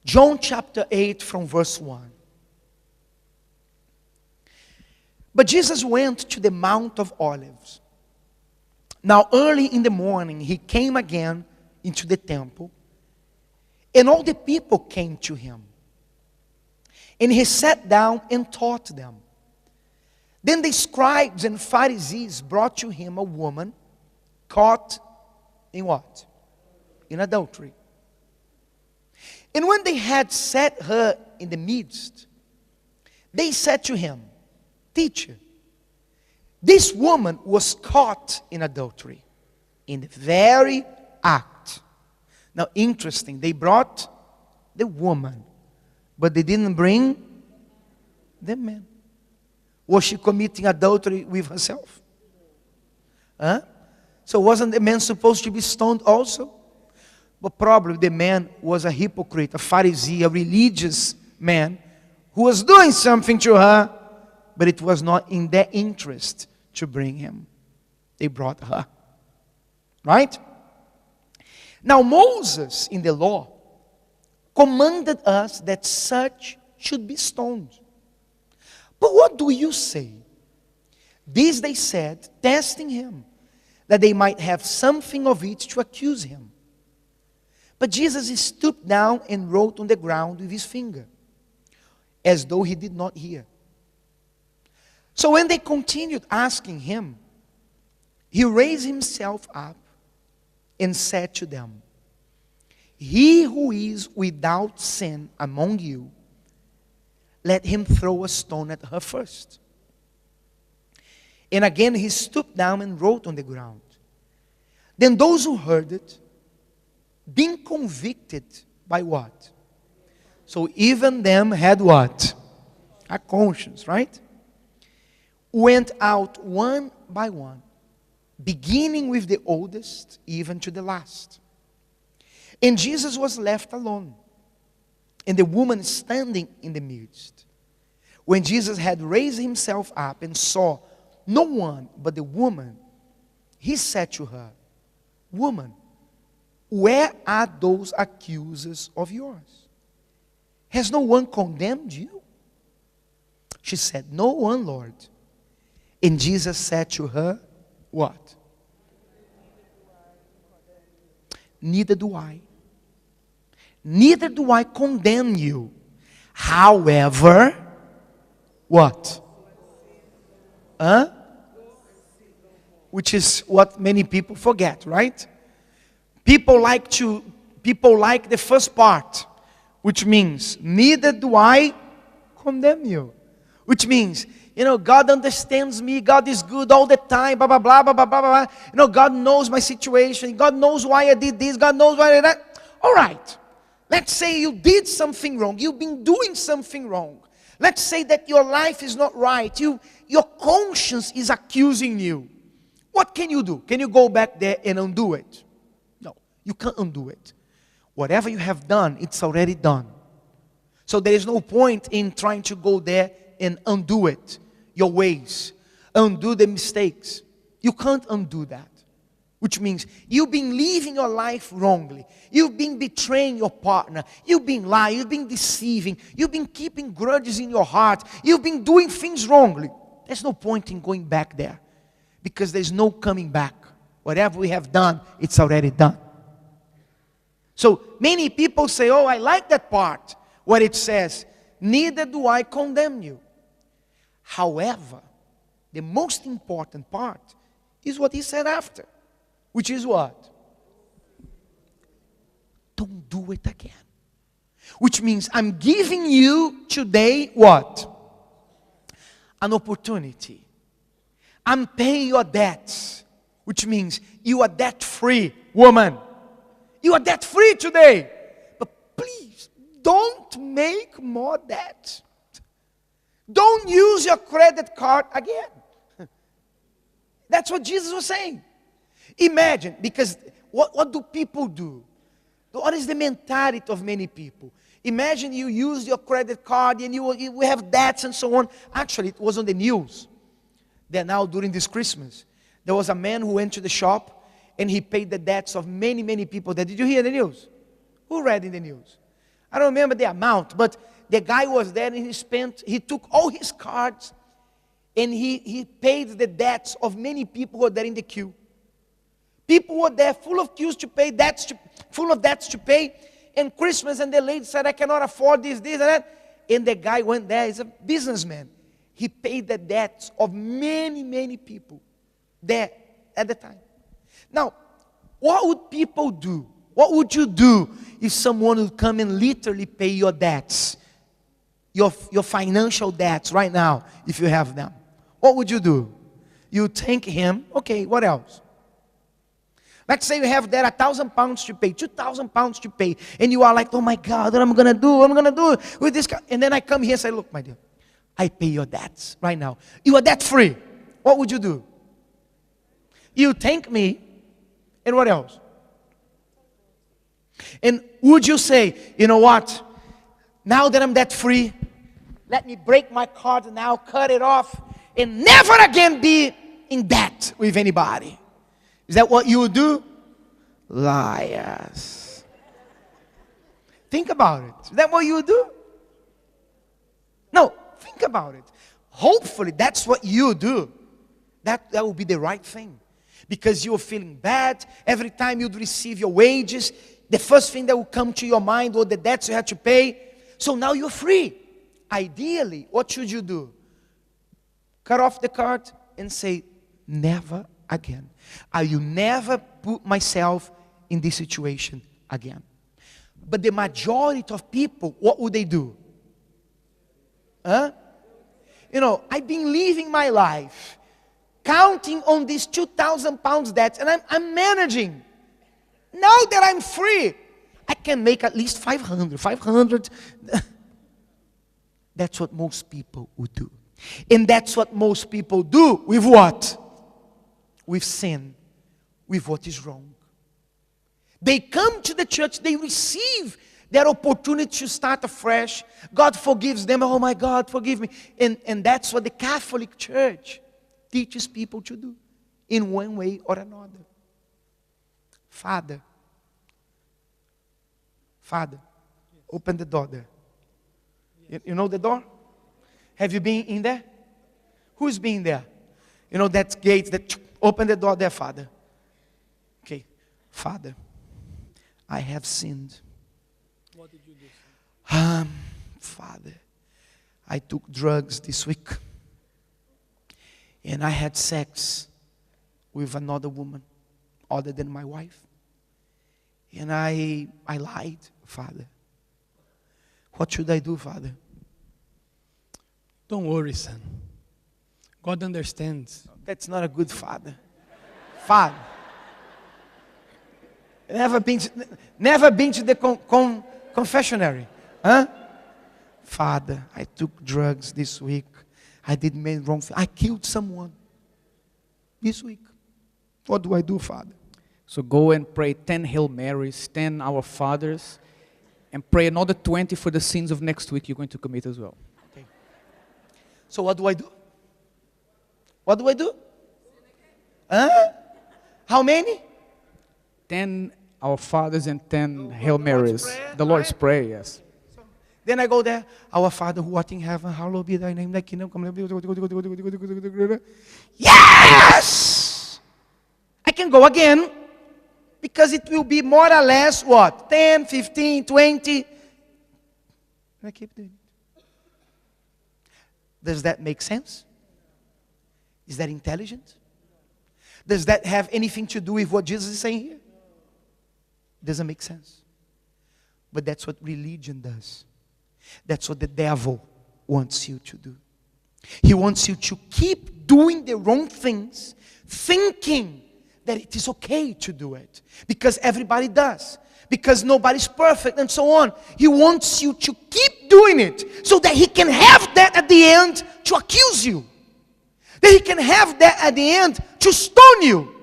John chapter 8 from verse 1. But Jesus went to the Mount of Olives. Now early in the morning he came again into the temple, and all the people came to him. And he sat down and taught them. Then the scribes and Pharisees brought to him a woman caught in what? In adultery. And when they had set her in the midst, they said to him, Teacher, this woman was caught in adultery, in the very act. Now, interesting, they brought the woman, but they didn't bring the man. Was she committing adultery with herself? Huh? So wasn't the man supposed to be stoned also? But probably the man was a hypocrite, a Pharisee, a religious man who was doing something to her, but it was not in their interest to bring him. They brought her. Right? Now Moses in the law commanded us that such should be stoned. But what do you say? This they said, testing him, that they might have something of it to accuse him. But Jesus stooped down and wrote on the ground with his finger, as though he did not hear. So when they continued asking him, he raised himself up and said to them, He who is without sin among you, let him throw a stone at her first. And again he stooped down and wrote on the ground. Then those who heard it, being convicted by what? So even them had what? A conscience, right? Went out one by one, beginning with the oldest, even to the last. And Jesus was left alone, and the woman standing in the midst. When Jesus had raised himself up and saw no one but the woman, he said to her, Woman, where are those accusers of yours? Has no one condemned you? She said, No one, Lord. And Jesus said to her, what? Neither do I. Neither do I condemn you. However, what? Huh? Which is what many people forget, right? People like the first part, which means, neither do I condemn you. Which means, God understands me. God is good all the time. Blah, blah, blah, blah, blah, blah, blah. God knows my situation. God knows why I did this. God knows why I did that. All right. Let's say you did something wrong. You've been doing something wrong. Let's say that your life is not right. Your conscience is accusing you. What can you do? Can you go back there and undo it? No, you can't undo it. Whatever you have done, it's already done. So there is no point in trying to go there and undo it, your ways, undo the mistakes. You can't undo that. Which means you've been living your life wrongly. You've been betraying your partner. You've been lying. You've been deceiving. You've been keeping grudges in your heart. You've been doing things wrongly. There's no point in going back there, because there's no coming back. Whatever we have done, it's already done. So many people say, oh, I like that part where it says, neither do I condemn you. However, the most important part is what he said after, which is what? Don't do it again. Which means I'm giving you today what? An opportunity. I'm paying your debts, which means you are debt-free, woman. You are debt-free today. But please, don't make more debt. Don't use your credit card again. That's what Jesus was saying. Imagine, because what do people do? What is the mentality of many people? Imagine you use your credit card and you have debts and so on. Actually, it was on the news. That now during this Christmas, there was a man who went to the shop and he paid the debts of many, many people. Did you hear the news? Who read in the news? I don't remember the amount, but the guy was there and he took all his cards and he paid the debts of many people who were there in the queue. People were there full of queues to pay, full of debts to pay. And Christmas, and the lady said, I cannot afford this, and that. And the guy went there, he's a businessman. He paid the debts of many, many people there at the time. Now, what would people do? What would you do if someone would come and literally pay your debts? Your financial debts right now, if you have them. What would you do? You thank him. Okay, what else? Let's say you have there 1,000 pounds to pay, 2,000 pounds to pay, and you are like, oh my God, what am I going to do? What am I going to do with this? And then I come here and say, look, my dear, I pay your debts right now. You are debt free. What would you do? You thank me, and what else? And would you say, you know what? Now that I'm debt free, let me break my card now, cut it off, and never again be in debt with anybody. Is that what you would do? Liars. Think about it. Is that what you would do? No, think about it. Hopefully that's what you do. That will be the right thing. Because you're feeling bad. Every time you'd receive your wages, the first thing that will come to your mind was the debts you had to pay. So now you're free. Ideally, what should you do? Cut off the card and say, never again. I will never put myself in this situation again. But the majority of people, what would they do? You know, I've been living my life counting on these 2,000 pounds debts, and I'm managing. Now that I'm free, I can make at least 500. That's what most people would do. And that's what most people do with what? With sin, with what is wrong. They come to the church, they receive their opportunity to start afresh. God forgives them. Oh my God, forgive me. And that's what the Catholic Church teaches people to do in one way or another. Father, open the door there. You know the door? Have you been in there? Who's been there? You know that gate that open the door there, Father. Okay, Father, I have sinned. What did you do? Father, I took drugs this week. And I had sex with another woman other than my wife. And I lied, Father. What should I do, Father? Don't worry, son. God understands. That's not a good father. Father. Never been to the confessionary. Huh? Father, I took drugs this week. I did many wrong things. I killed someone this week. What do I do, Father? So go and pray 10 Hail Marys, 10 Our Fathers, and pray another 20 for the sins of next week you're going to commit as well. Okay. So what do I do? What do I do? Huh? How many? 10 Our Fathers and 10 Hail Marys. The Lord's Prayer, yes. So, then I go there. Our Father who art in heaven, hallowed be thy name, thy kingdom come. Yes! I can go again. Because it will be more or less what? 10, 15, 20. And I keep doing it. Does that make sense? Is that intelligent? Does that have anything to do with what Jesus is saying here? Doesn't make sense. But that's what religion does. That's what the devil wants you to do. He wants you to keep doing the wrong things, thinking that it is okay to do it. Because everybody does. Because nobody's perfect and so on. He wants you to keep doing it so that he can have that at the end to accuse you. That he can have that at the end to stone you.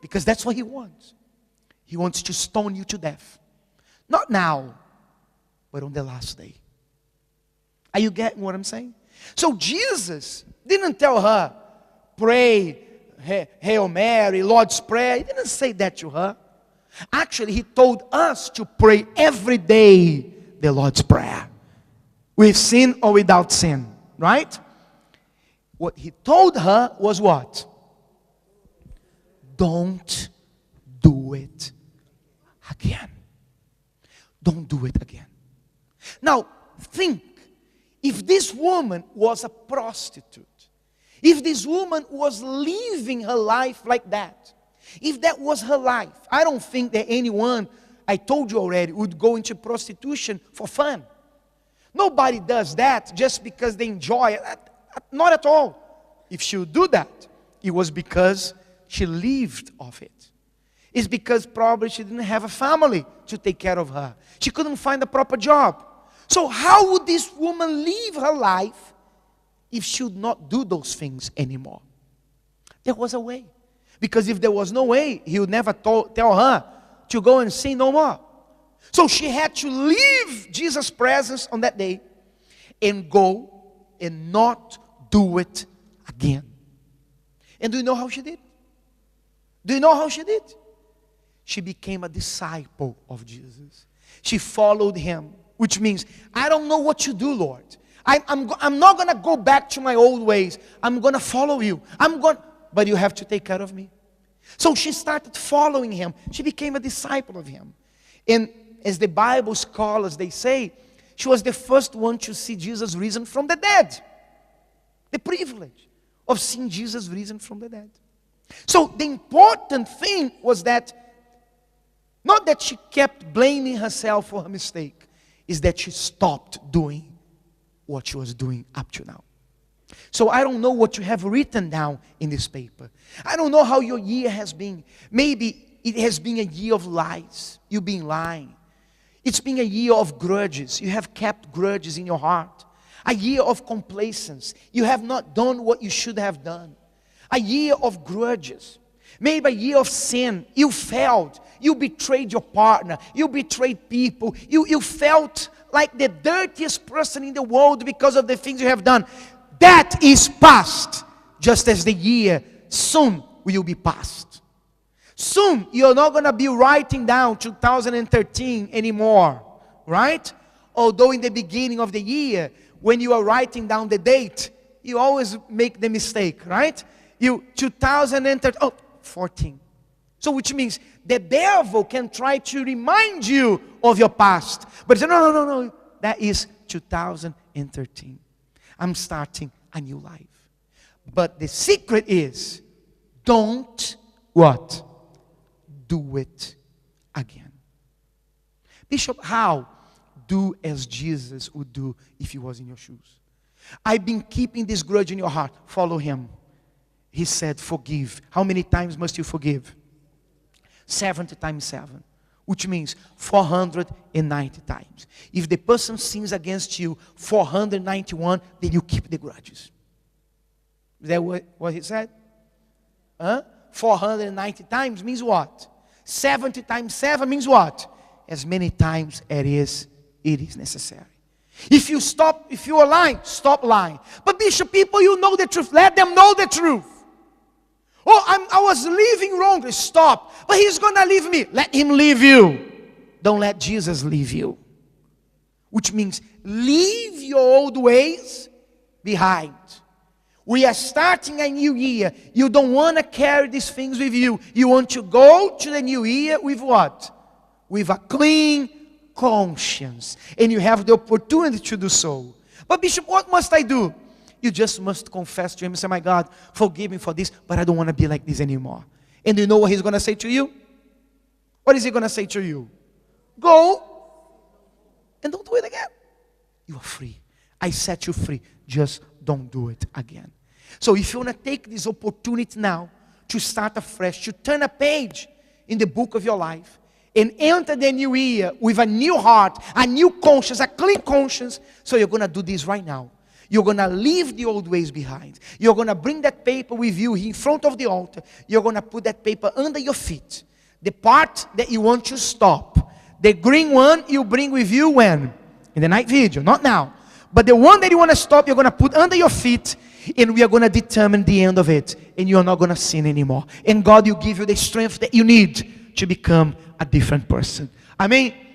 Because that's what he wants. He wants to stone you to death. Not now, but on the last day. Are you getting what I'm saying? So Jesus didn't tell her, pray, Hail Mary, Lord's Prayer. He didn't say that to her. Actually, he told us to pray every day the Lord's Prayer. With sin or without sin, right? What he told her was what? Don't do it again. Don't do it again. Now, think, if this woman was a prostitute, if this woman was living her life like that, if that was her life, I don't think that anyone, I told you already, would go into prostitution for fun. Nobody does that just because they enjoy it. Not at all. If she would do that, it was because she lived off it. It's because probably she didn't have a family to take care of her. She couldn't find a proper job. So how would this woman live her life if she would not do those things anymore? There was a way. Because if there was no way, he would never tell her to go and sin no more. So she had to leave Jesus' presence on that day and go and not do it again. And do you know how she did? Do you know how she did? She became a disciple of Jesus. She followed him, which means, I don't know what you do, Lord. I'm not going to go back to my old ways. I'm going to follow you. But you have to take care of me. So she started following him. She became a disciple of him. And as the Bible scholars, they say, she was the first one to see Jesus risen from the dead. The privilege of seeing Jesus risen from the dead. So the important thing was that, not that she kept blaming herself for her mistake, is that she stopped doing what she was doing up to now. So I don't know what you have written down in this paper. I don't know how your year has been. Maybe it has been a year of lies. You've been lying. It's been a year of grudges. You have kept grudges in your heart. A year of complacence. You have not done what you should have done. A year of grudges. Maybe a year of sin. You failed. You betrayed your partner. You betrayed people. You felt like the dirtiest person in the world because of the things you have done. That is past. Just as the year soon will be past. Soon you're not going to be writing down 2013 anymore. Right? Although in the beginning of the year, when you are writing down the date, you always make the mistake. Right? 2013, 14. So which means the devil can try to remind you of your past. But no. That is 2013. I'm starting a new life. But the secret is, don't what? Do it again. Bishop, how? Do as Jesus would do if he was in your shoes. I've been keeping this grudge in your heart. Follow him. He said, forgive. How many times must you forgive? 70 times 7. Which means 490 times. If the person sins against you 491, then you keep the grudges. Is that what he said? 490 times means what? 70 times 7 means what? As many times as it is necessary. If you are lying, stop lying. But Bishop, people, you know the truth. Let them know the truth. Oh, I was living wrongly. Stop. But he's going to leave me. Let him leave you. Don't let Jesus leave you. Which means leave your old ways behind. We are starting a new year. You don't want to carry these things with you. You want to go to the new year with what? With a clean conscience. And you have the opportunity to do so. But Bishop, what must I do? You just must confess to him and say, my God, forgive me for this, but I don't want to be like this anymore. And you know what he's going to say to you? What is he going to say to you? Go and don't do it again. You are free. I set you free. Just don't do it again. So if you want to take this opportunity now to start afresh, to turn a page in the book of your life and enter the new year with a new heart, a new conscience, a clean conscience, so you're going to do this right now. You're going to leave the old ways behind. You're going to bring that paper with you in front of the altar. You're going to put that paper under your feet. The part that you want to stop. The green one you bring with you when? In the night video, not now. But the one that you want to stop, you're going to put under your feet. And we are going to determine the end of it. And you're not going to sin anymore. And God will give you the strength that you need to become a different person. Amen.